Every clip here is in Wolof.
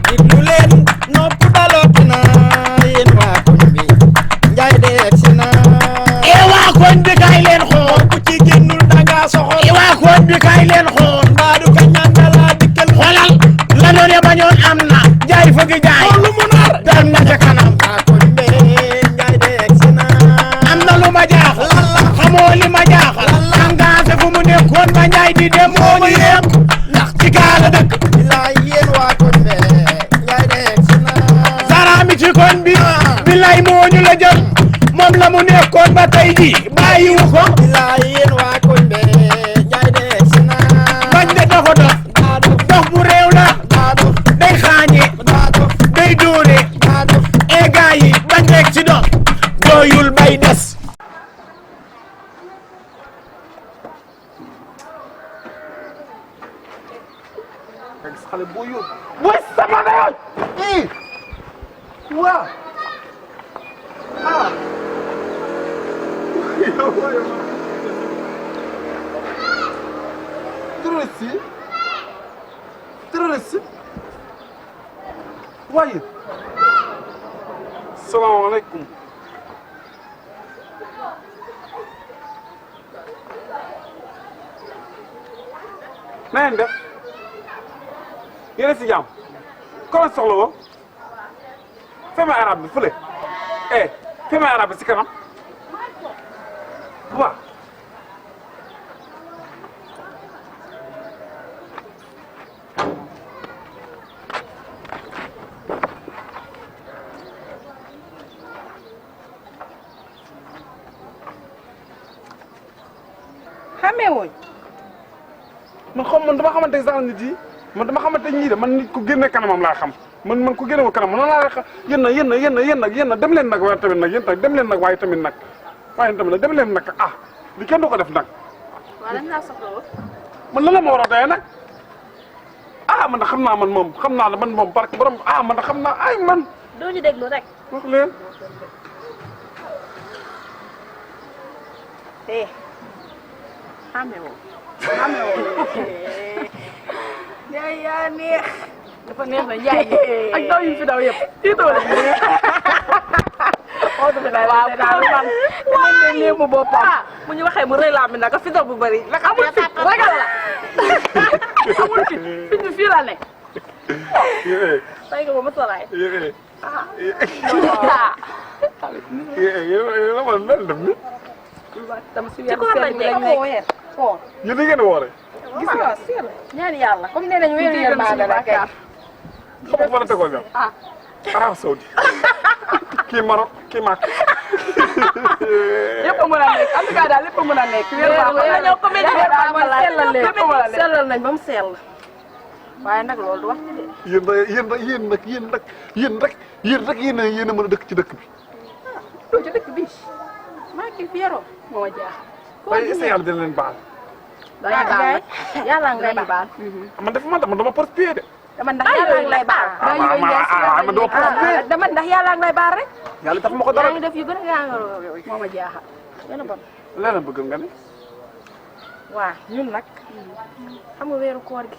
diglu leen nopp dalooti na yéen waa koñ bi njaay de egsi na waa koñ bi kaay leen xool ku ci génnul danga soxor waa koñ bi kaay leen xool mbaadu ka ñandala dikkal xoolal la noone bañoon am na jaay fëgg jaay lu mu nar dem na ca kanam waa koñ bi njaay de egsi na am na lu ma jaaxal xamoo li ma jaaxal engagé fu mu nekkoon ba njaay di dem moo ñu yem ndax ci gaala dëkk bilaay yéen waa koñ bi njaay de egsi na saraami ci koñ bi bilaay moo ñu la jël moom la mu nekkoon ba tey ji bàyyiwu ko bilaay yéen waa koñ bi njaay de egsi na bañ de dafa dof dof bu réew la day xaañe day dóore e gaa yi bañ rek ci dof doyul bay des xale boo yóbbu mooy sama yoon waaw terroriste waaye salaamaaleykum na ngeen def yéen si jàmm ko la soxla woo feme arab bi fële feme arab bi si kanam waaw xamee woon man dama xamante sax nit yi man dama xamante ñii de man nit ku génne kanamam laa xam man ku génne kanam noonu laa xam yéen nag dem leen nag waaye tamit nag yéen tamit dem leen nag waaye tamit nag dem leen nag ah li kenn du ko def nag. waaw lan laa soxla woon. man lan la ma war a doyee nag ah man xam naa man moom xam naa la man moom barke borom ah man xam naa ay man. doo ñu déglu rek. wax leen. xamee woon. Njaay yaa neex. dafa neex na Njaay ak daw yu fi daw yëpp. tiitoo la waaw daal man man de mu boppam bu ñu waxee mu rëy laa mi nag fi daw bu bëri la amul fi ragal la amul fi fi fii la ne. tey nga ba ma soraay. dama si weeru seen bi lañ nekk. yéen a ngeen a woore. gis nga ñaan yàlla comme nee nañu weeru yéen maa dara kay. xam nga fa la tegoon yow. Arab Saoudi kii Maroc kii Màkk. lépp a mën a nekk en tout cas daal lépp a mën a nekk. sellal nañ ba mu sell. waaye nag loolu du wax ci de. yéen a mën a dëkk ci dëkk bi. doo ci dëkk bi maa ngi fi yaroo moo ma jaaxal. waaye est-ce que yàlla dina leen baal. yàlla ngay baal. man dama porte-pied de. dama ndax yàlla ngi lay baal. man dama porte-pied. dama ndax yàlla ngi lay baal rek. yàlla dafa ma ko dara. yaa ngi def yu gën a gàncax yooyu moo ma jaaxal. gën a bon. leneen bëgg nga ne. waaw ñun nag xam nga weeru koor gi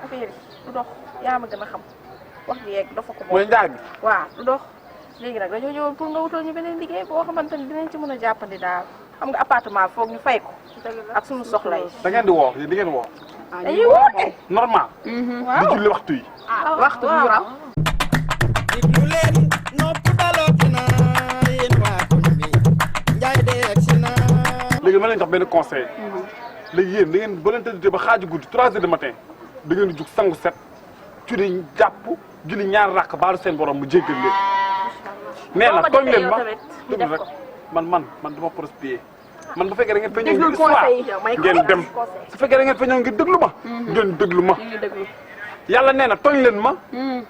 affaire yi du dox yaa ma gën a xam wax bi yeeg dafa ko. mooy njaay bi. waaw du dox léegi nag dañoo ñëwoon pour nga wutal ñu beneen liggéey boo xamante ni dinañ ci mën a jàppandi daal xam nga appartement foog ñu fay ko ak suñu soxla yi. da ngeen di woor di ngeen woor. dañuy woote. normal. di julli waxtu yi. waxtu bu raw. diglu leen nopp dalooti na yéen waa koñ bi njaay de egsi na léegi ma leen jox benn conseil. léegi yéen da ngeen ba leen tëddee ba xaaju guddi 3 heures du matin da ngeen di jug sangu set julli jàpp julli ñaar rakk baalu seen borom mu jéggal leen. nee na tooñ leen ma déglu rek man dama prospier man bu fekkee da ngeen fa ñëw ngeen dem su fekkee da ngeen fa ñëw ngeen déglu ma. ngeen déglu ma. yàlla nee na tooñ leen ma.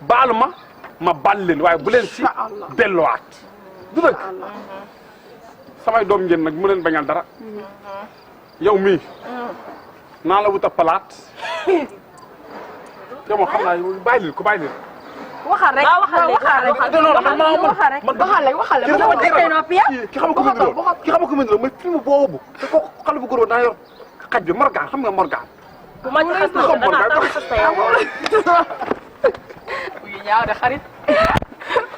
baalu ma baal leen waaye bu leen si delluwaat du dëgg. samay doom ngeen nag mu leen bañal dara. yow mii naa la wut a palaat yow moom xam naa bàyyi leen ko bàyyi leen. waxal rek waxal rek ki xam ko mën mooy film boobu te ko xale bu góor daa yor xaj bi Morgan xam nga Morgan bu ma ci xas na da nga taw sa tay yu ñaaw de xarit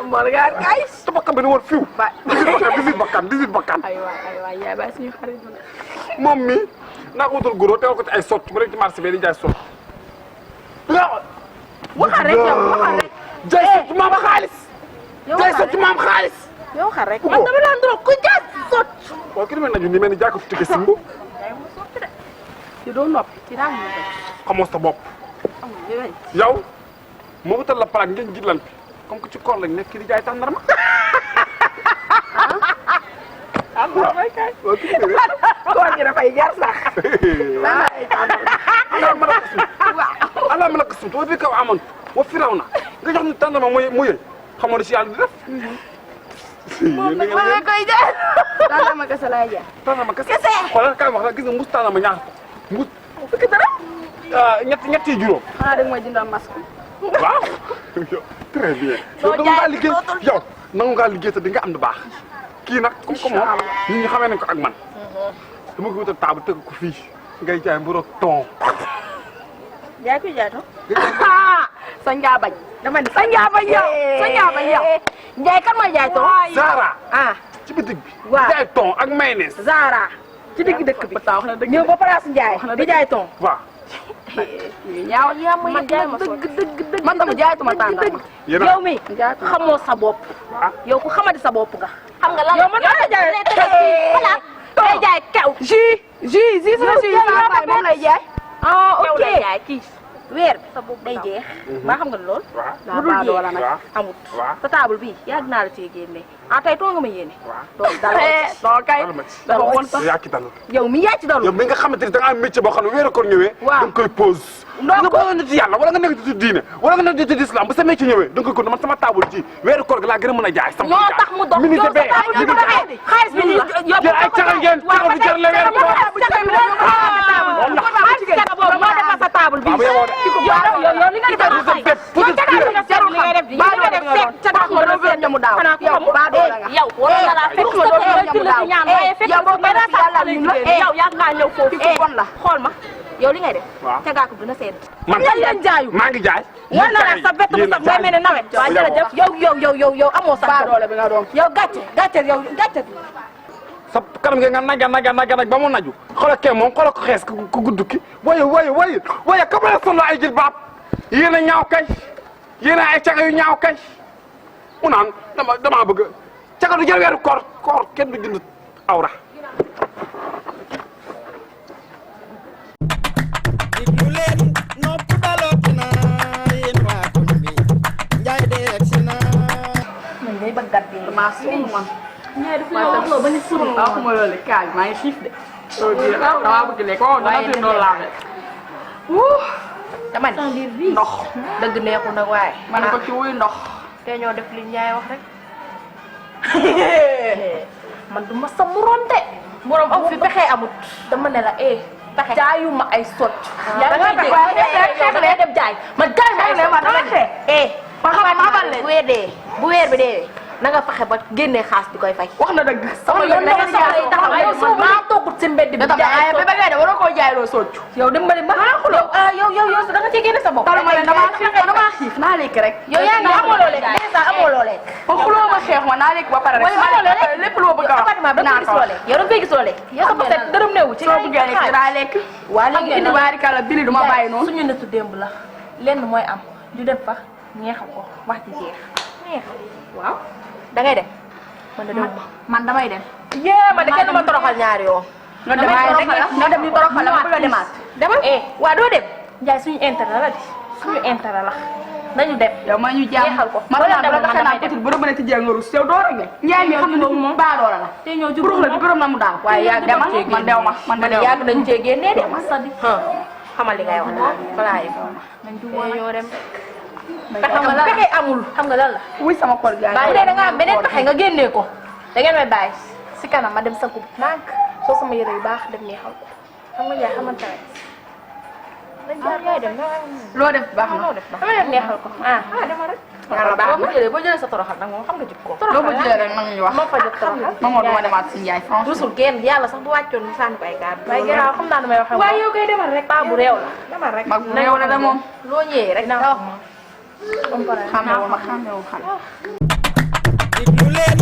Morgan ay sa bakkan bi ni woon fiw 18 bakkan ay waay yaay bay suñu xarit moom mi naa ko wutal goro teewal ko ci ay sot mu rek ci marché bi di jaay sot waxal rek yow waxal rek jaay sot maam xaalis jaay sot maam xaalis yow xal rek man dama daan dro ku jaay sot waaw ki demee naju ni mel ni jaay ko tike simbu ci doo noppi ci daan mo xamoo sa bopp yow moo wutal la palaak ngeen jitlan fi comme que ci koor lañ nekk di jaay tàndarma Allah may kay koor gi dafay jar sax Allah ma la kasum wa bi kaw amoon wa firaw na nga jox ñu tàndarma mu yëy xamoo ne si yàlla di def ma koy jaay tàndarma kese lay jaay tàndarma kese xoolal kaay wax la gis nga mus tàndarma ñaar mus fukk dara ñetti juróom xanaa dag ma jëndal masque waaw très bien yow dama ngaa liggéey yow nangu ngaa liggéey te di nga am du baax kii nag comme que moom nit ñi xamee nañ ko ak man dama ko wutal table teg ko fii ngay jaay mburu ak ton jaay ko jaay to sañ ngaa bañ dama ni sañ ngaa bañ yow sañ ngaa bañ yow njaay kan mooy jaay to Zara ci bitig bi waaw jaay ton ak mayonnaise Zara ci digg dëkk bi ñëw ba place njaay di jaay ton waaw ñaaw yaa ma jaay ma dëgg man dama jaaytuma tàndarma yow mi xamoo sa bopp yow ku xamadi sa bopp nga xam nga lan yow man la jaay day jaay kew jus sama jus sa moom lay jaay ok jaay kii weer bi sa bopp day jeex ba xam nga lool lu dul jeex amut sa table bi yàgg naa la cee génne tey too nga ma yéene doo kay doo woon sax yaa ci dalal yow mi yaa ci dalal yow mi nga xamante ni da nga am métier boo xam ne weeru koor ñëwee da nga koy pause nga bëgg nit yàlla wala nga nekk ci diine wala nga nekk ci islam bu sa métier ñëwee da nga koy ko man sama table ji weeru koor gi laa gën a mën a jaay sama ñoo tax mu dox yow sa table bi xaalis bi yow jël ay cagal ngeen cagal bu jar la weeru koor moo defar sa table bi yow li nga def yow wala la fekk yow yaa nga ñëw foofu xool ma yow li ngay def tegaa ko dina sedd man leen jaayu maa ngi jaay war na la sa bett bu sax ngay mel ne nawet waaw jërëjëf yow amoo sax doole bi nga doon yow gàcce sa kanam gi nga naga ba mu naju xoolal kee moom xoolal ko xees ku gudd ki waaye ka ma la solo ay jël baab yéen a ñaaw kay yéen a ay caga yu ñaaw kay mu naan dama bëgg caga du jël weeru koor kenn du jënd awra diglu leen nopp dalooti na yéen waa koñ bi njaay de egsi na man ngay bëggat bi maa sonn man ñaay daf la wax ba ñu sonn waxuma loolu kaay maa ngi xiif de dama bëgg lekk ko dama fi doon laa dama ni ndox dëgg neexu nag waaye ma ne ko ci wuy ndox te ñoo def li ñaay wax rek man du ma sa moroom de moroom am fi pexe amut dama ne la pexe jaayuma ay sot yaa nga dem jaay man jaay ma dama xeex ma xamal leen bu weer bi deewee na nga fexe ba génnee xaas bi koy fay wax na dëgg sama yoon na nga soxla yi taxaw yow soo maa toogut si mbedd bi jaay ba ngay de waroo koo jaay loo soccu yow dimbali ma yow da nga ci génne sa bopp dama xiif naa lekk rek yow yaa ngi amoo loo lekk déjà amoo loo lekk ba xuloo ma xeex ma naa lekk ba pare rek lépp loo bëgg a wax appartement bi da nga gis loo lekk yow da nga gis loo lekk yow sa bopp dërëm neewu ci soo bëggee lekk daa lekk waa léegi indi waari kala bili du ma bàyyi noonu suñu nettu démb la lenn mooy am ñu dem fa ñeexal ko wax ci jeex ñeexal waaw da ngay dem man damay dem yee ma de kenn ma toroxal ñaari yoon nga dem ñu toroxal la ma bëgg a demaat demal waa doo dem Njaay suñu intérêt la di suñu intérêt la nañu dem yow ma ñu jeexal ko ma la dem man damay dem bu do mëne ti jël nga rus yow doo rek Njaay mi xam ne moom ba loola la te ñoo jublu la gërëm na mu daal waaye yaa demal man dew ma man da yàgg dañ cee génnee de ma sadi xamal li ngay wax balaa yi nañ du ñoo dem pexe amul xam nga lan la wuy sama xol gaay bu dee da nga am beneen pexe nga génnee ko da ngeen may bàyyi si kanam ma dem sanku nànk soo sama yére yu baax dem neexal ko xam nga yaay xamante ne yaay dem loo def baax na dama dem neexal ko dama rek yàlla baax na boo jëlee sa toroxal nag moom xam nga jikko loo ko jëlee rek nag ñu wax ma fa jot toroxal ma moo duma demaat si Njaay franchement rusul kenn yàlla sax bu wàccoon mu sànni ko ay gaar waaye garaaw xam naa damay waxee waaye yow kay demal rek paa bu réew la demal rek mag bu réew la de moom loo ñëwee rek nga wax xàmmewul xale déglu leen